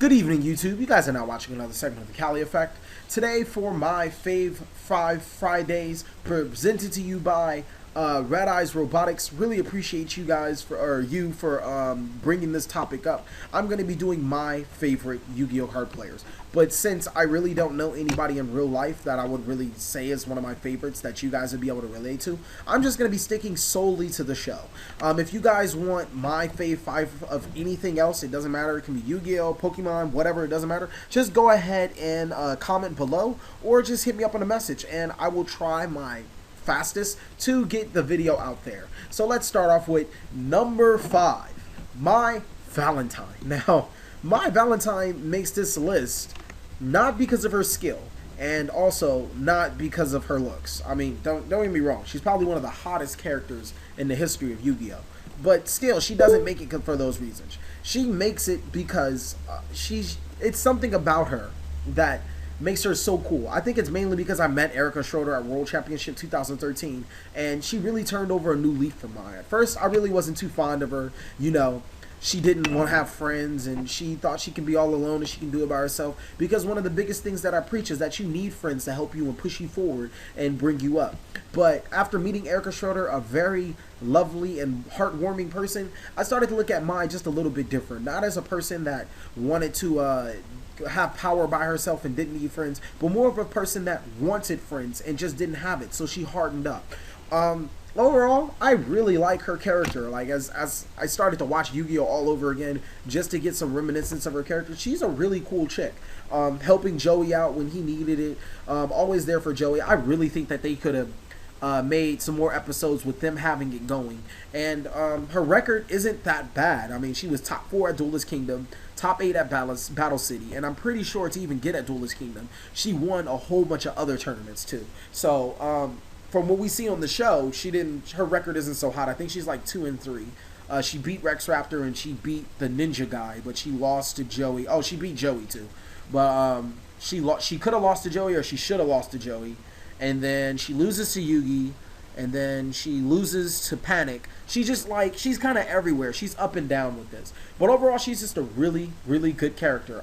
Good evening, YouTube. You guys are now watching another segment of the CaliEffect. Today, for my Fave 5 Fridays, presented to you by Red Eyes Robotics. Really appreciate you guys for bringing this topic up. I'm going to be doing my favorite Yu-Gi-Oh card players, but since I really don't know anybody in real life that I would really say is one of my favorites that you guys would be able to relate to, I'm just going to be sticking solely to the show. If you guys want my Fave 5 of anything else, it doesn't matter. It can be Yu-Gi-Oh, Pokemon, whatever. It doesn't matter. Just go ahead and comment below, or just hit me up on a message, and I will try my fastest to get the video out there. So let's start off with number 5, my Valentine. Now, my Valentine makes this list not because of her skill, and also not because of her looks. I mean, don't get me wrong, she's probably one of the hottest characters in the history of Yu-Gi-Oh, but still, she doesn't make it for those reasons. She makes it because it's something about her that makes her so cool. I think it's mainly because I met Erica Schroeder at World Championship 2013, and she really turned over a new leaf for mine. At first, I really wasn't too fond of her. You know, she didn't want to have friends, and she thought she can be all alone and she can do it by herself, because one of the biggest things that I preach is that you need friends to help you and push you forward and bring you up. But after meeting Erica Schroeder, a very lovely and heartwarming person, I started to look at Mai just a little bit different. Not as a person that wanted to have power by herself and didn't need friends, but more of a person that wanted friends and just didn't have it, so she hardened up. Overall, I really like her character. Like, as I started to watch Yu-Gi-Oh all over again just to get some reminiscence of her character, she's a really cool chick. Helping Joey out when he needed it, always there for Joey. I really think that they could have made some more episodes with them having it going. And her record isn't that bad. I mean, she was top 4 at Duelist Kingdom, top 8 at Battle City, and I'm pretty sure to even get at Duelist Kingdom, she won a whole bunch of other tournaments too. So from what we see on the show, her record isn't so hot. I think she's like 2-3. She beat Rex Raptor and she beat the Ninja guy, but she lost to Joey. Oh, she beat Joey too, but she could have lost to Joey, or she should have lost to Joey. And then she loses to Yugi, and then she loses to Panic. She's kind of everywhere. She's up and down with this. But overall, she's just a really, really good character.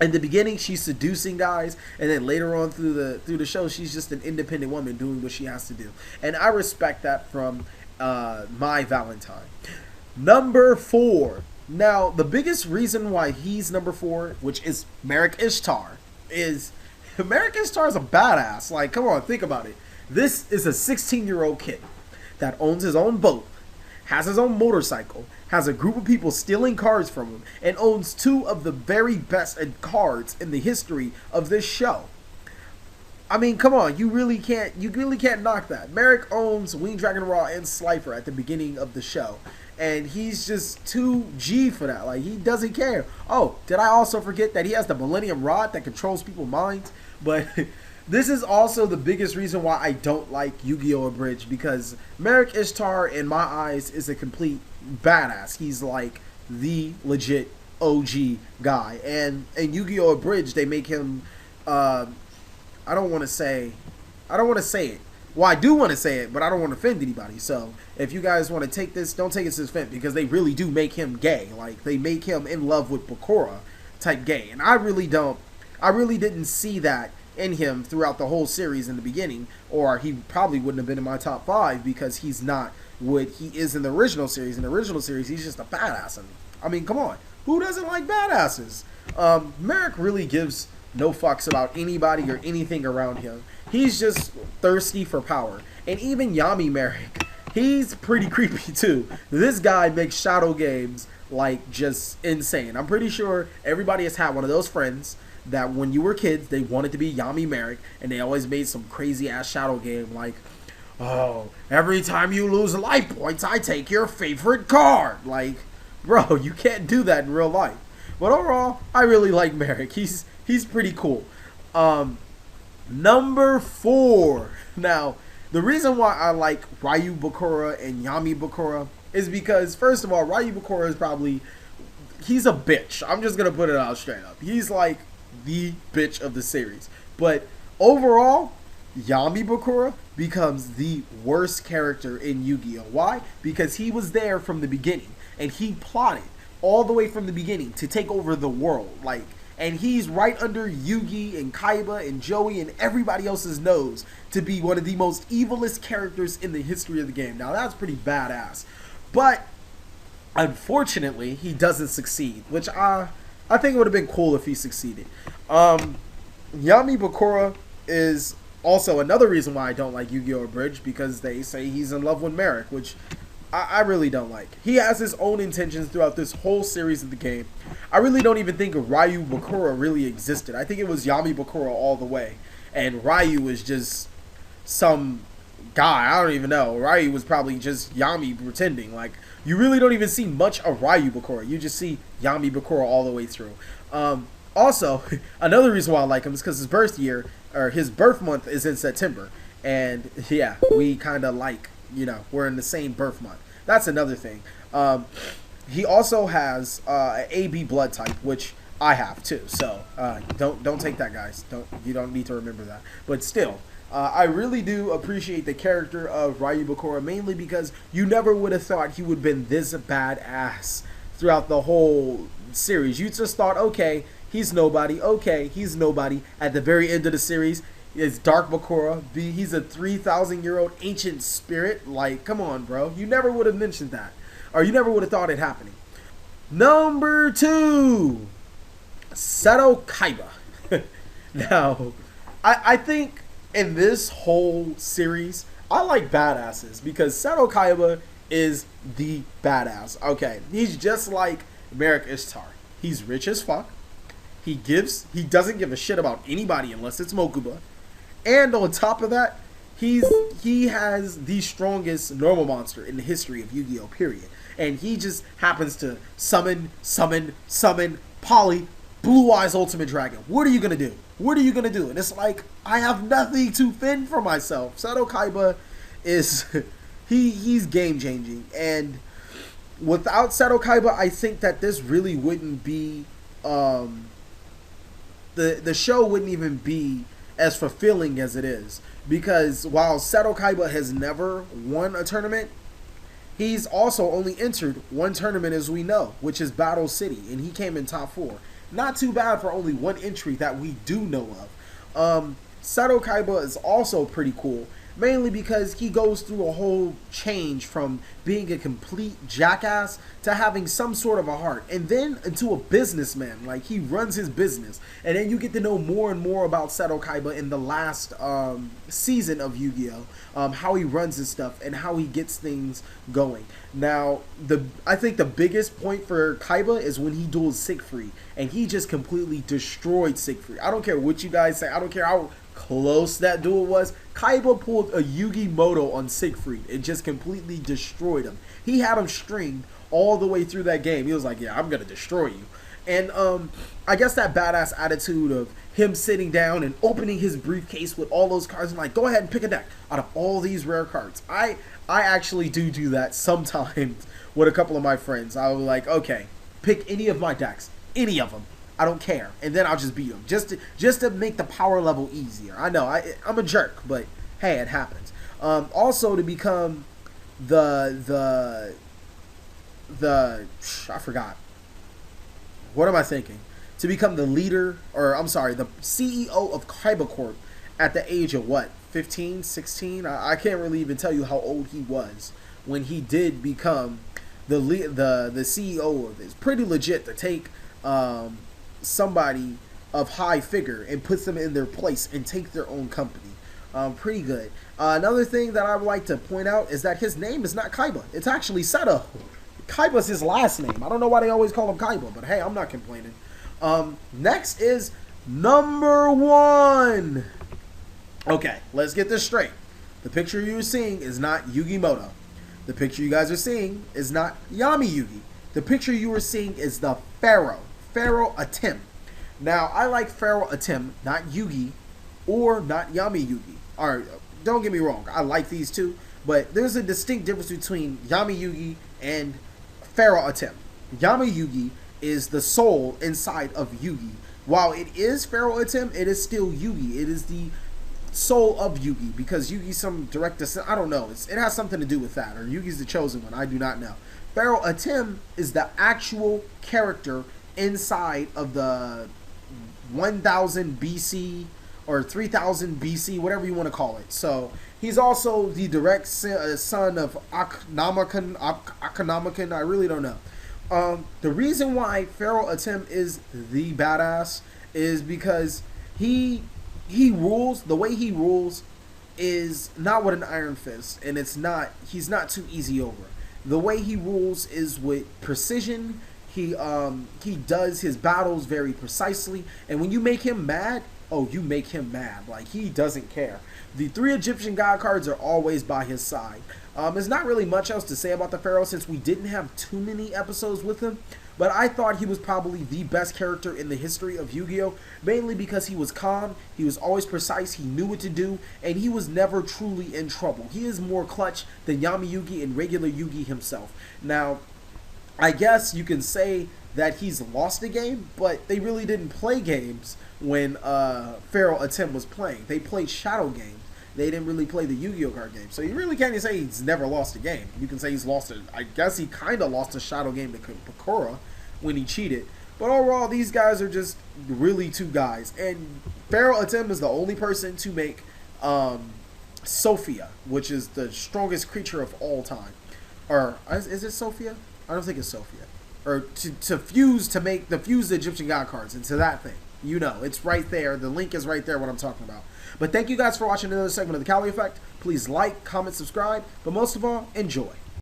In the beginning, she's seducing guys, and then later on through the show, she's just an independent woman doing what she has to do. And I respect that from my Valentine. Number 4. Now, the biggest reason why he's number 4, which is Merrick Ishtar, is Merrick Ishtar is a badass. Like, come on, think about it. This is a 16-year-old kid that owns his own boat, has his own motorcycle, has a group of people stealing cards from him, and owns 2 of the very best cards in the history of this show. I mean, come on, you really can't knock that. Merrick owns Wing Dragon Raw and Slifer at the beginning of the show, and he's just too G for that. Like, he doesn't care. Oh, did I also forget that he has the Millennium Rod that controls people's minds? But this is also the biggest reason why I don't like Yu-Gi-Oh! Abridged, because Merrick Ishtar, in my eyes, is a complete badass. He's like the legit OG guy. And in Yu-Gi-Oh! Abridged, they make him, I don't want to say it. Well, I do want to say it, but I don't want to offend anybody. So if you guys want to take this, don't take it as offense, because they really do make him gay. Like, they make him in love with Bakura type gay. And I really didn't see that in him throughout the whole series in the beginning, or he probably wouldn't have been in my top 5, because he's not what he is in the original series. In the original series, he's just a badass. I mean, come on. Who doesn't like badasses? Merrick really gives no fucks about anybody or anything around him. He's just thirsty for power. And even Yami Merrick, he's pretty creepy too. This guy makes shadow games like just insane. I'm pretty sure everybody has had one of those friends that when you were kids, they wanted to be Yami Merrick, and they always made some crazy ass shadow game like, oh, every time you lose life points, I take your favorite card. Like, bro, you can't do that in real life. But overall, I really like Merrick. He's pretty cool. Number 4. Now, the reason why I like Ryu Bakura and Yami Bakura is because, first of all, Ryu Bakura is he's a bitch. I'm just going to put it out straight up. He's like the bitch of the series. But overall, Yami Bakura becomes the worst character in Yu-Gi-Oh! Why? Because he was there from the beginning, and he plotted all the way from the beginning to take over the world. Like, and he's right under Yugi and Kaiba and Joey and everybody else's nose to be one of the most evilest characters in the history of the game. Now, that's pretty badass. But, unfortunately, he doesn't succeed, which I think it would have been cool if he succeeded. Yami Bakura is also another reason why I don't like Yu-Gi-Oh! Abridged, because they say he's in love with Merrick, which I really don't like. He has his own intentions throughout this whole series of the game. I really don't even think Ryu Bakura really existed. I think it was Yami Bakura all the way. And Ryu was just some guy. I don't even know. Ryu was probably just Yami pretending. Like, you really don't even see much of Ryu Bakura. You just see Yami Bakura all the way through. Also, another reason why I like him is because his birth year, or his birth month, is in September. And, yeah, we kind of like, you know, we're in the same birth month. That's another thing. He also has an AB blood type, which I have too. So don't take that, guys. You don't need to remember that. But still, I really do appreciate the character of Ryu Bakura, mainly because you never would have thought he would have been this badass throughout the whole series. You just thought, okay, he's nobody. Okay, he's nobody. At the very end of the series, it's Dark Bakura. He's a 3,000-year-old ancient spirit. Like, come on, bro. You never would have mentioned that. Or you never would have thought it happening. Number 2. Seto Kaiba. Now, I think in this whole series, I like badasses because Seto Kaiba is the badass. Okay, he's just like Merrick Ishtar. He's rich as fuck. He doesn't give a shit about anybody unless it's Mokuba. And on top of that, he has the strongest normal monster in the history of Yu-Gi-Oh! Period. And he just happens to summon Poly Blue Eyes Ultimate Dragon. What are you gonna do? What are you gonna do? And it's like, I have nothing to fend for myself. Seto Kaiba is he's game changing. And without Seto Kaiba, I think that this really wouldn't be the show wouldn't even be as fulfilling as it is, because while Seto Kaiba has never won a tournament, he's also only entered one tournament, as we know, which is Battle City, and he came in top 4. Not too bad for only one entry that we do know of. Seto Kaiba is also pretty cool, mainly because he goes through a whole change from being a complete jackass to having some sort of a heart, and then into a businessman. Like, he runs his business, and then you get to know more and more about Seto Kaiba in the last season of Yu-Gi-Oh! How he runs his stuff and how he gets things going. Now, I think the biggest point for Kaiba is when he duels Siegfried, and he just completely destroyed Siegfried. I don't care what you guys say. I don't care how close that duel was. Kaiba pulled a Yugi Moto on Siegfried and just completely destroyed him. He had him stringed all the way through that game. He was like, yeah, I'm gonna destroy you. And I guess that badass attitude of him sitting down and opening his briefcase with all those cards and like, go ahead and pick a deck out of all these rare cards. I actually do that sometimes with a couple of my friends. I was like, okay, pick any of my decks, any of them. I don't care, and then I'll just beat them just to make the power level easier. I know I'm a jerk, but hey, it happens. Also, to become the I forgot. What am I thinking? To become the leader, or I'm sorry, the CEO of Kaiba Corp at the age of what, 15, 16? I can't really even tell you how old he was when he did become the CEO of it. It's pretty legit to take somebody of high figure and puts them in their place and take their own company. Pretty good. Another thing that I would like to point out is that his name is not Kaiba. It's actually Seto. Kaiba's his last name. I don't know why they always call him Kaiba, but hey, I'm not complaining. Next is number 1. Okay, let's get this straight. The picture you're seeing is not Yugi Moto. The picture you guys are seeing is not Yami Yugi. The picture you are seeing is the Pharaoh Atem. Now, I like Pharaoh Atem, not Yugi, or not Yami Yugi. Or, don't get me wrong, I like these two, but there's a distinct difference between Yami Yugi and Pharaoh Atem. Yami Yugi is the soul inside of Yugi. While it is Pharaoh Atem, it is still Yugi. It is the soul of Yugi, because Yugi's some direct descent. I don't know. It has something to do with that, or Yugi's the chosen one. I do not know. Pharaoh Atem is the actual character inside of the 1000 BC or 3000 BC, whatever you want to call it. So he's also the direct son of Akhenaten. I really don't know. The reason why Pharaoh Atem is the badass is because he rules. The way he rules is not with an iron fist, and he's not too easy over. The way he rules is with precision. He does his battles very precisely, and when you make him mad, oh, you make him mad. Like, he doesn't care. The 3 Egyptian god cards are always by his side. There's not really much else to say about the Pharaoh since we didn't have too many episodes with him, but I thought he was probably the best character in the history of Yu-Gi-Oh! Mainly because he was calm, he was always precise, he knew what to do, and he was never truly in trouble. He is more clutch than Yami Yugi and regular Yugi himself. Now, I guess you can say that he's lost a game, but they really didn't play games when Pharaoh Atem was playing. They played shadow games. They didn't really play the Yu-Gi-Oh card game. So you really can't say he's never lost a game. You can say he's lost it. I guess he kind of lost a shadow game to Pakora when he cheated. But overall, these guys are just really 2 guys. And Pharaoh Atem is the only person to make Sophia, which is the strongest creature of all time. Or is it Sophia? I don't think it's Sophia. Or to fuse the Egyptian god cards into that thing. You know, it's right there. The link is right there, what I'm talking about. But thank you guys for watching another segment of The Cali Effect. Please like, comment, subscribe, but most of all, enjoy.